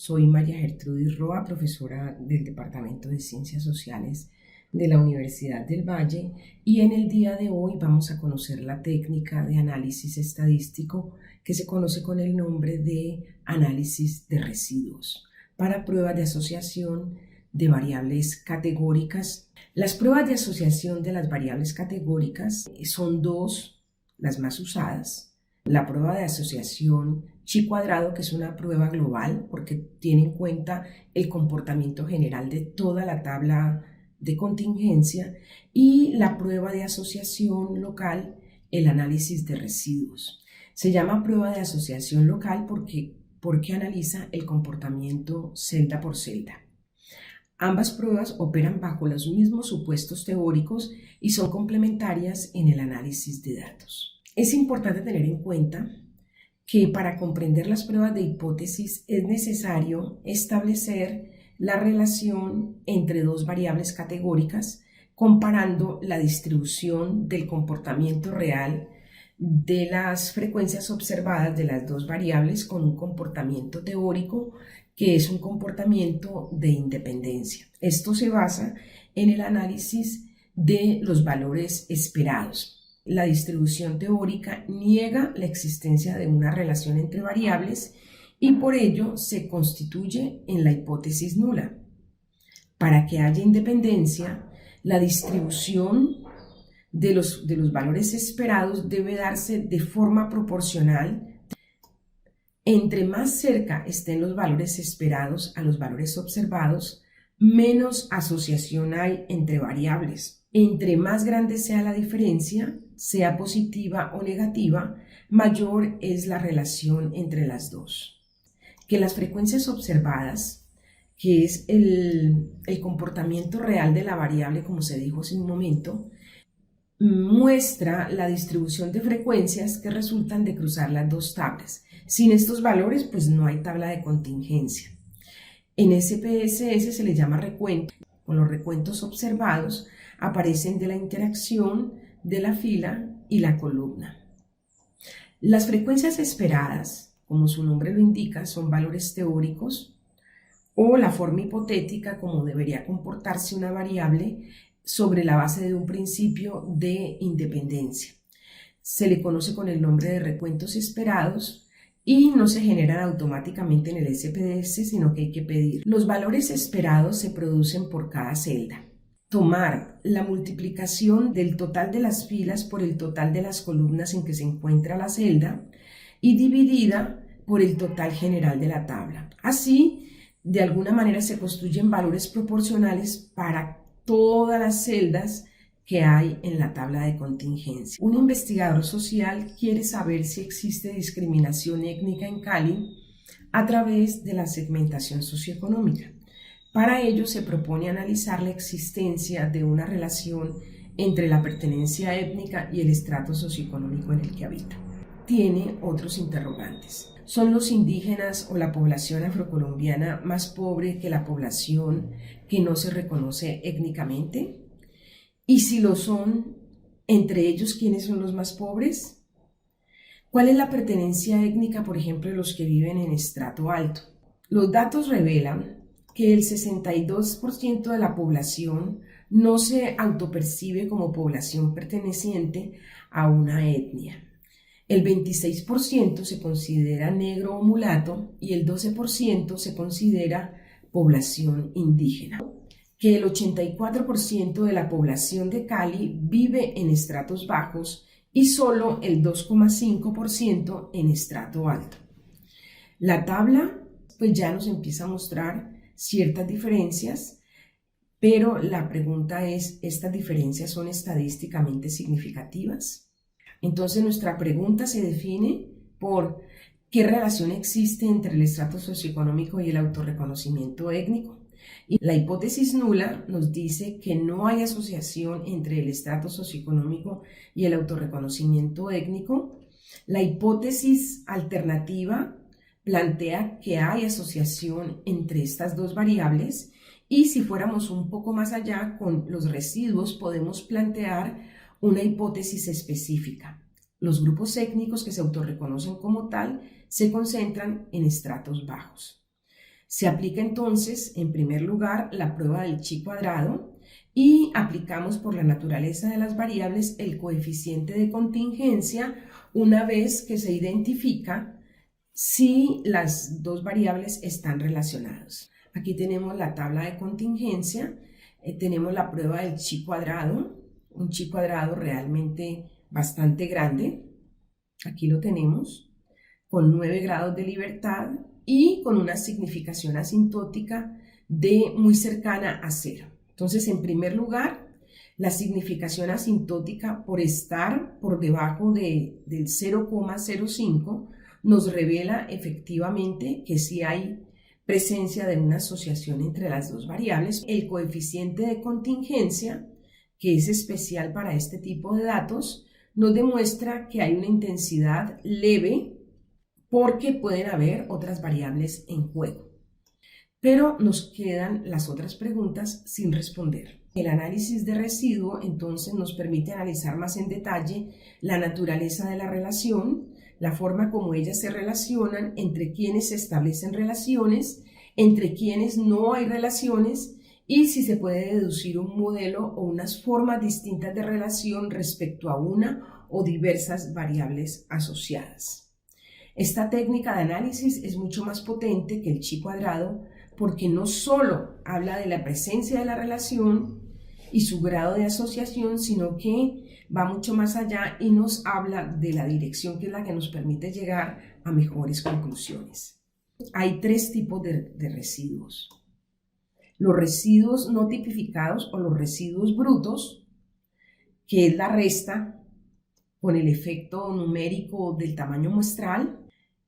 Soy María Gertrudis Roa, profesora del Departamento de Ciencias Sociales de la Universidad del Valle, y en el día de hoy vamos a conocer la técnica de análisis estadístico que se conoce con el nombre de análisis de residuos para pruebas de asociación de variables categóricas. Las pruebas de asociación de las variables categóricas son dos las más usadas. La prueba de asociación chi cuadrado, que es una prueba global porque tiene en cuenta el comportamiento general de toda la tabla de contingencia, y la prueba de asociación local, el análisis de residuos. Se llama prueba de asociación local porque analiza el comportamiento celda por celda. Ambas pruebas operan bajo los mismos supuestos teóricos y son complementarias en el análisis de datos. Es importante tener en cuenta que para comprender las pruebas de hipótesis es necesario establecer la relación entre dos variables categóricas, comparando la distribución del comportamiento real de las frecuencias observadas de las dos variables con un comportamiento teórico que es un comportamiento de independencia. Esto se basa en el análisis de los valores esperados. La distribución teórica niega la existencia de una relación entre variables y por ello se constituye en la hipótesis nula. Para que haya independencia, la distribución de los valores esperados debe darse de forma proporcional. Entre más cerca estén los valores esperados a los valores observados, menos asociación hay entre variables. Entre más grande sea la diferencia, sea positiva o negativa, mayor es la relación entre las dos. Que las frecuencias observadas, que es el comportamiento real de la variable, como se dijo hace un momento, muestra la distribución de frecuencias que resultan de cruzar las dos tablas. Sin estos valores, pues no hay tabla de contingencia. En SPSS se le llama recuento. Con los recuentos observados aparecen de la interacción de la fila y la columna. Las frecuencias esperadas, como su nombre lo indica, son valores teóricos o la forma hipotética como debería comportarse una variable sobre la base de un principio de independencia. Se le conoce con el nombre de recuentos esperados y no se generan automáticamente en el SPSS, sino que hay que pedir. Los valores esperados se producen por cada celda. Tomar la multiplicación del total de las filas por el total de las columnas en que se encuentra la celda y dividida por el total general de la tabla. Así, de alguna manera se construyen valores proporcionales para todas las celdas que hay en la tabla de contingencia. Un investigador social quiere saber si existe discriminación étnica en Cali a través de la segmentación socioeconómica. Para ello se propone analizar la existencia de una relación entre la pertenencia étnica y el estrato socioeconómico en el que habita. Tiene otros interrogantes. ¿Son los indígenas o la población afrocolombiana más pobre que la población que no se reconoce étnicamente? Y si lo son, entre ellos, ¿quiénes son los más pobres? ¿Cuál es la pertenencia étnica, por ejemplo, de los que viven en estrato alto? Los datos revelan que el 62% de la población no se autopercibe como población perteneciente a una etnia. El 26% se considera negro o mulato y el 12% se considera población indígena. Que el 84% de la población de Cali vive en estratos bajos y solo el 2,5% en estrato alto. La tabla pues ya nos empieza a mostrar ciertas diferencias, pero la pregunta es, ¿estas diferencias son estadísticamente significativas? Entonces nuestra pregunta se define por qué relación existe entre el estrato socioeconómico y el autorreconocimiento étnico. Y la hipótesis nula nos dice que no hay asociación entre el estrato socioeconómico y el autorreconocimiento étnico. La hipótesis alternativa plantea que hay asociación entre estas dos variables, y si fuéramos un poco más allá con los residuos podemos plantear una hipótesis específica. Los grupos étnicos que se autorreconocen como tal se concentran en estratos bajos. Se aplica entonces, en primer lugar, la prueba del chi cuadrado y aplicamos por la naturaleza de las variables el coeficiente de contingencia una vez que se identifica si las dos variables están relacionadas. Aquí tenemos la tabla de contingencia, tenemos la prueba del chi cuadrado, un chi cuadrado realmente bastante grande. Aquí lo tenemos, con 9 grados de libertad y con una significación asintótica de muy cercana a 0. Entonces, en primer lugar, la significación asintótica por estar por debajo del 0,05 nos revela efectivamente que sí hay presencia de una asociación entre las dos variables. El coeficiente de contingencia, que es especial para este tipo de datos, nos demuestra que hay una intensidad leve porque pueden haber otras variables en juego. Pero nos quedan las otras preguntas sin responder. El análisis de residuo entonces nos permite analizar más en detalle la naturaleza de la relación, la forma como ellas se relacionan, entre quienes se establecen relaciones, entre quienes no hay relaciones y si se puede deducir un modelo o unas formas distintas de relación respecto a una o diversas variables asociadas. Esta técnica de análisis es mucho más potente que el chi cuadrado porque no solo habla de la presencia de la relación y su grado de asociación, sino que va mucho más allá y nos habla de la dirección que es la que nos permite llegar a mejores conclusiones. Hay 3 tipos de residuos. Los residuos no tipificados o los residuos brutos, que es la resta con el efecto numérico del tamaño muestral.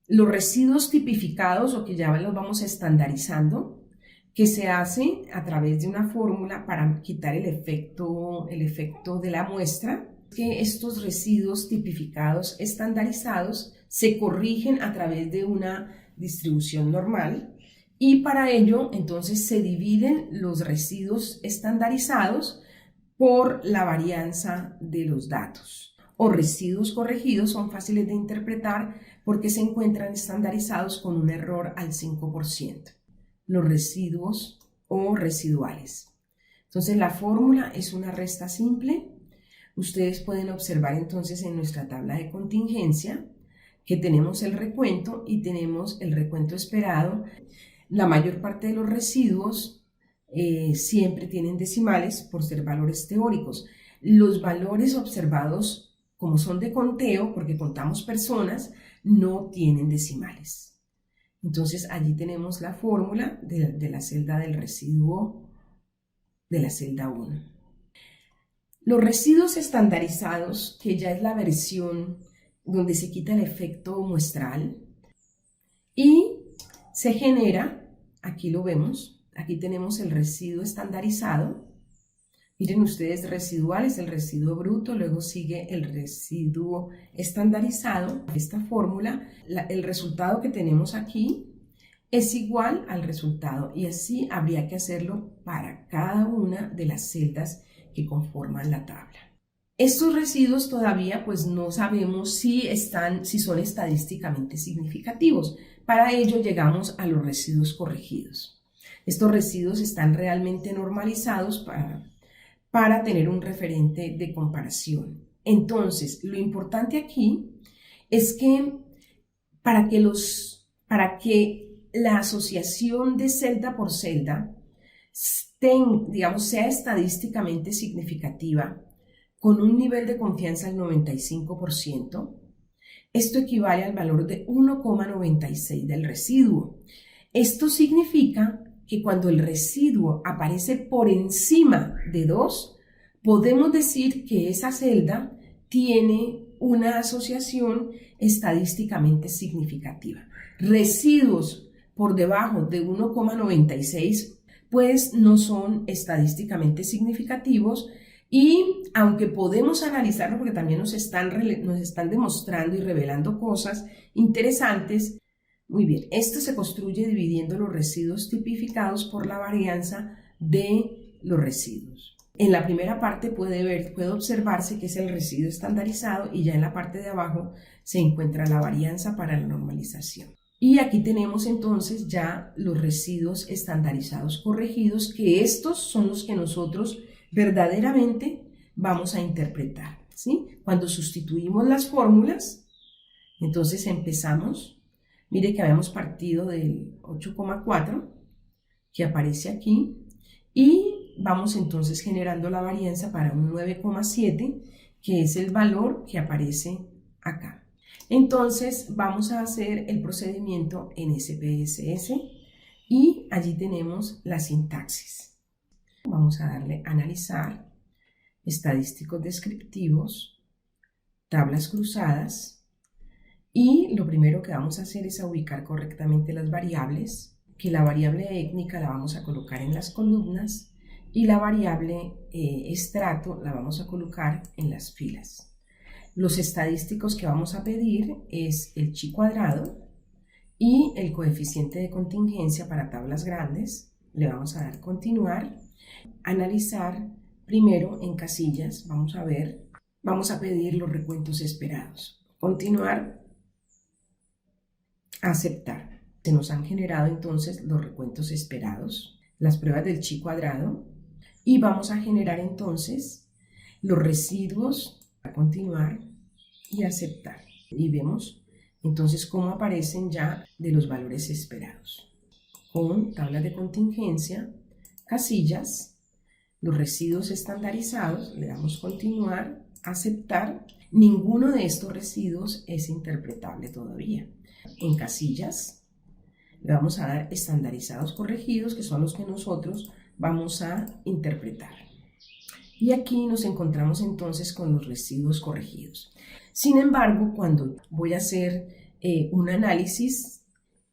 Los residuos tipificados o que ya los vamos estandarizando, que se hace a través de una fórmula para quitar el efecto de la muestra, que estos residuos tipificados estandarizados se corrigen a través de una distribución normal y para ello entonces se dividen los residuos estandarizados por la varianza de los datos. O residuos corregidos son fáciles de interpretar porque se encuentran estandarizados con un error al 5%. Los residuos o residuales. Entonces la fórmula es una resta simple. Ustedes pueden observar entonces en nuestra tabla de contingencia que tenemos el recuento y tenemos el recuento esperado. La mayor parte de los residuos siempre tienen decimales por ser valores teóricos. Los valores observados, como son de conteo, porque contamos personas, no tienen decimales. Entonces allí tenemos la fórmula de la celda del residuo de la celda 1. Los residuos estandarizados, que ya es la versión donde se quita el efecto muestral y se genera, aquí lo vemos, aquí tenemos el residuo estandarizado. Miren ustedes, residuales, el residuo bruto, luego sigue el residuo estandarizado. Esta fórmula, el resultado que tenemos aquí es igual al resultado y así habría que hacerlo para cada una de las celdas que conforman la tabla. Estos residuos todavía pues no sabemos si son estadísticamente significativos. Para ello llegamos a los residuos corregidos. Estos residuos están realmente normalizados para tener un referente de comparación. Entonces, lo importante aquí es que para que la asociación de celda por celda sea estadísticamente significativa con un nivel de confianza del 95%, esto equivale al valor de 1,96 del residuo. Esto significa que cuando el residuo aparece por encima de 2, podemos decir que esa celda tiene una asociación estadísticamente significativa. Residuos por debajo de 1,96 pues no son estadísticamente significativos y aunque podemos analizarlo porque también nos están demostrando y revelando cosas interesantes. Muy bien, esto se construye dividiendo los residuos tipificados por la varianza de los residuos. En la primera parte puede observarse que es el residuo estandarizado y ya en la parte de abajo se encuentra la varianza para la normalización. Y aquí tenemos entonces ya los residuos estandarizados corregidos, que estos son los que nosotros verdaderamente vamos a interpretar, ¿sí? Cuando sustituimos las fórmulas, entonces empezamos, mire que habíamos partido del 8,4 que aparece aquí y vamos entonces generando la varianza para un 9,7 que es el valor que aparece acá. Entonces vamos a hacer el procedimiento en SPSS y allí tenemos la sintaxis. Vamos a darle a analizar, estadísticos descriptivos, tablas cruzadas y lo primero que vamos a hacer es a ubicar correctamente las variables, que la variable étnica la vamos a colocar en las columnas y la variable estrato la vamos a colocar en las filas. Los estadísticos que vamos a pedir es el chi cuadrado y el coeficiente de contingencia para tablas grandes. Le vamos a dar continuar, analizar primero en casillas, vamos a pedir los recuentos esperados, continuar, aceptar. Se nos han generado entonces los recuentos esperados, las pruebas del chi cuadrado y vamos a generar entonces los residuos, a continuar y aceptar. Y vemos entonces cómo aparecen ya de los valores esperados. Con tablas de contingencia, casillas, los residuos estandarizados, le damos continuar, aceptar. Ninguno de estos residuos es interpretable todavía. En casillas le vamos a dar estandarizados corregidos, que son los que nosotros vamos a interpretar. Y aquí nos encontramos entonces con los residuos corregidos. Sin embargo, cuando voy a hacer un análisis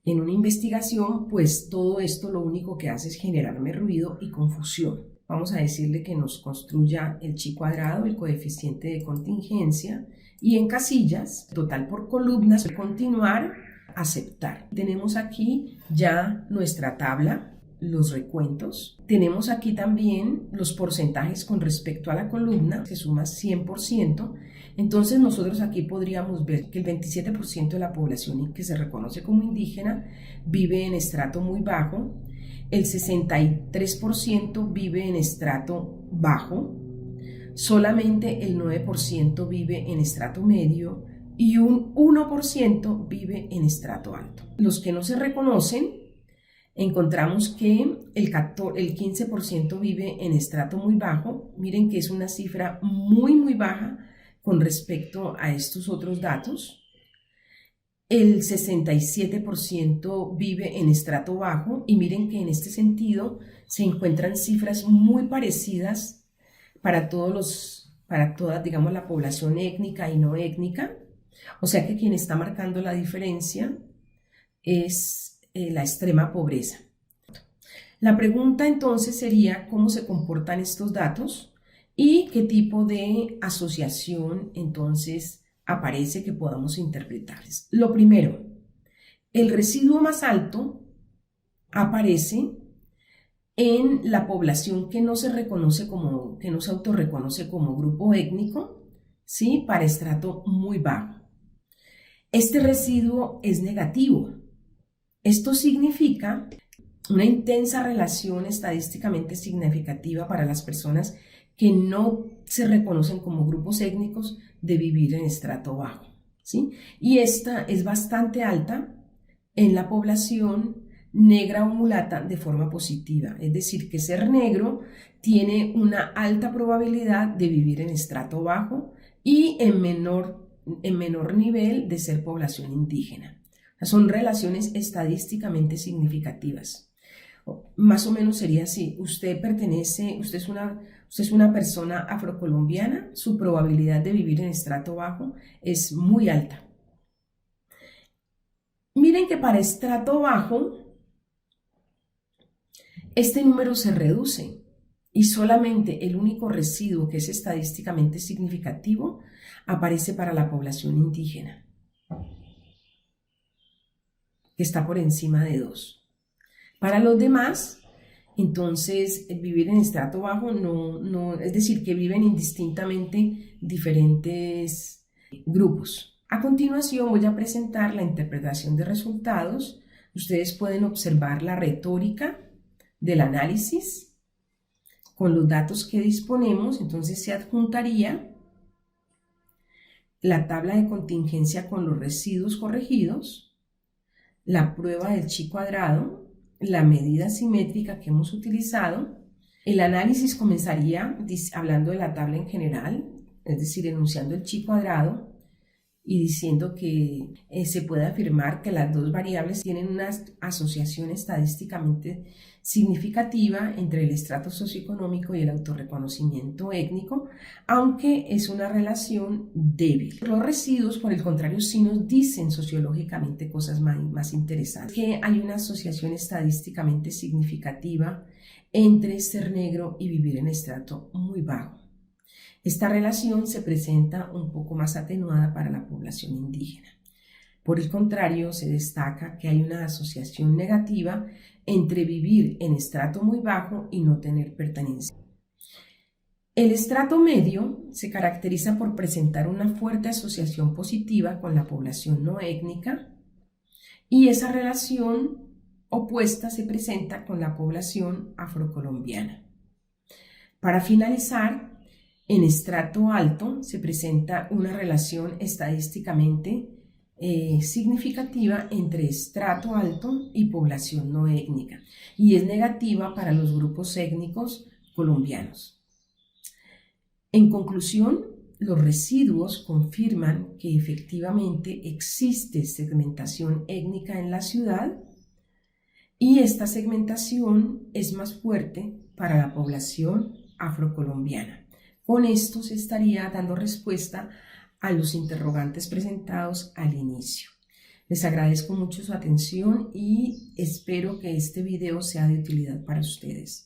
en una investigación, pues todo esto lo único que hace es generarme ruido y confusión. Vamos a decirle que nos construya el chi cuadrado, el coeficiente de contingencia, y en casillas, total por columnas, continuar, aceptar. Tenemos aquí ya nuestra tabla, los recuentos. Tenemos aquí también los porcentajes con respecto a la columna, que suma 100%. Entonces nosotros aquí podríamos ver que el 27% de la población que se reconoce como indígena vive en estrato muy bajo, el 63% vive en estrato bajo, solamente el 9% vive en estrato medio y un 1% vive en estrato alto. Los que no se reconocen, encontramos que el 15% vive en estrato muy bajo. Miren que es una cifra muy baja con respecto a estos otros datos. El 67% vive en estrato bajo y miren que en este sentido se encuentran cifras muy parecidas para toda, digamos, la población étnica y no étnica. O sea que quien está marcando la diferencia es la extrema pobreza. La pregunta entonces sería cómo se comportan estos datos y qué tipo de asociación entonces aparece que podamos interpretar. Lo primero, el residuo más alto aparece en la población que no se autorreconoce como grupo étnico, ¿sí? Para estrato muy bajo. Este residuo es negativo. Esto significa una intensa relación estadísticamente significativa para las personas que no se reconocen como grupos étnicos de vivir en estrato bajo, ¿sí? Y esta es bastante alta en la población negra o mulata de forma positiva, es decir, que ser negro tiene una alta probabilidad de vivir en estrato bajo y en menor nivel de ser población indígena. Son relaciones estadísticamente significativas. Más o menos sería así: usted es una persona afrocolombiana, su probabilidad de vivir en estrato bajo es muy alta. Miren que para estrato bajo este número se reduce y solamente el único residuo que es estadísticamente significativo aparece para la población indígena, que está por encima de 2. Para los demás, entonces, vivir en estrato bajo es decir, que viven indistintamente diferentes grupos. A continuación voy a presentar la interpretación de resultados. Ustedes pueden observar la retórica del análisis con los datos que disponemos. Entonces se adjuntaría la tabla de contingencia con los residuos corregidos, la prueba del chi cuadrado, la medida simétrica que hemos utilizado. El análisis comenzaría hablando de la tabla en general, es decir, enunciando el chi cuadrado y diciendo que se puede afirmar que las dos variables tienen una asociación estadísticamente significativa entre el estrato socioeconómico y el autorreconocimiento étnico, aunque es una relación débil. Los residuos, por el contrario, sí nos dicen sociológicamente cosas más interesantes, que hay una asociación estadísticamente significativa entre ser negro y vivir en estrato muy bajo. Esta relación se presenta un poco más atenuada para la población indígena. Por el contrario, se destaca que hay una asociación negativa entre vivir en estrato muy bajo y no tener pertenencia. El estrato medio se caracteriza por presentar una fuerte asociación positiva con la población no étnica y esa relación opuesta se presenta con la población afrocolombiana. Para finalizar, en estrato alto se presenta una relación estadísticamente significativa entre estrato alto y población no étnica y es negativa para los grupos étnicos colombianos. En conclusión, los residuos confirman que efectivamente existe segmentación étnica en la ciudad y esta segmentación es más fuerte para la población afrocolombiana. Con esto se estaría dando respuesta a los interrogantes presentados al inicio. Les agradezco mucho su atención y espero que este video sea de utilidad para ustedes.